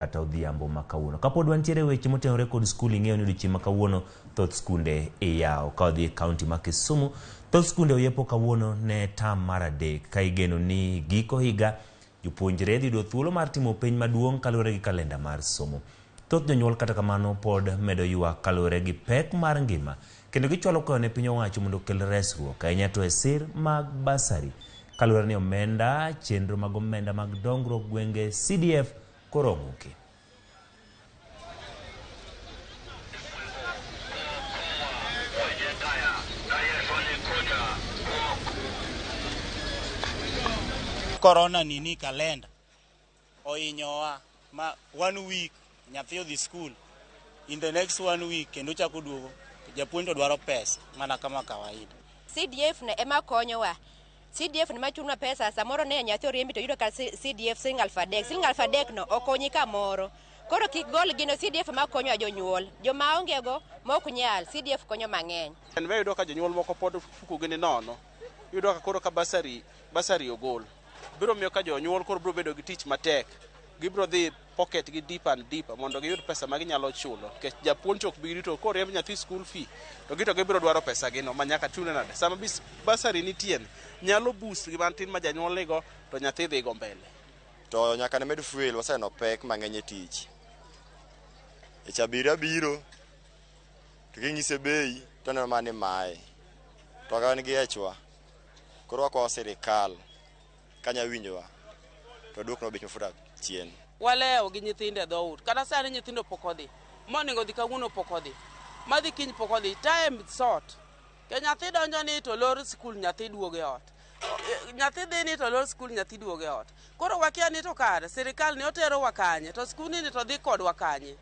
kata odhiambo ma kawuono. Kapod wantiere weche motenore kod skul, ing'eyo ni odiochieng' ma kawuono thoth skunde iyawo. Ka odhi kaunti ma Kisumu, thoth skunde oyepo kawuono ne tam mar 3 ka igeno ni giko higa jopuonjre dhi yudo thuolo mar timo penj maduong' kaluwore gi kalenda mar somo. Thoth jonyuol kata kamano pod medo ywak kaluwore gi pek mar ngima, kendo gichwalo kwayo ne piny owacho mondo okel resruok ahinya to e sir mag basari kaluwore ni omenda chenro mag omenda mag dongruok gwenge CDF koro omuki. Corona nini kalenda oinyowa ma 1 week nyathi odhi school, in the next 1 week kendo chako duogo japuonj to dwaro pesa mana kama kawaida. CDF ne ema konyowa. CDF ne machunwa pesa, samoro ne nyathi oriembi to yudo ka CDF siling 3,000. Siling 3,000 no okonyi kamoro. Koro kik gol gino, CDF ma konyo jonyuol. Joma onge go mok nyal, CDF konyo mang'eny. En we yudo ka jonyuol moko pod fuko gini nono. Yudo ka koro ka basari ogol. Biro miyo ka jonyuol koro biro bedo gi tich matek. Gibiro dhi pocket gi deep and deep mondo giyud pesa ma ginyalo chulo. Nikech japuonj ok bi rito koro riemb nyathi school fee. To gito gibiro dwaro pesa gino ma nyaka chune nade. Sama basari nitie nyalo boost gi mantin ma janyuol nigo to nyathi dhi go mbele. To nyaka ne med fuel waseno pek mang'eny e tich. E chabira biro to ging'ise bei to ne mane mae. To ga ngi echwa. Koro wako sirikal kanya winjowa to dwok no bech mafuta chien. Walewo gi nyithinde dhout. Kata sani nyithindo pok odhi. Morning odhi kawuono pok odhi. Madhi kiny pok odhi. Time sort. Ke nyathi donjo ni to lor skul nyathi duoge ot. Nyathi dhi ni to lor skul nyathi duoge ot. Koro wakia ni to kare sirikal ni otero wakanye to skul ni to dhi kod wakanye.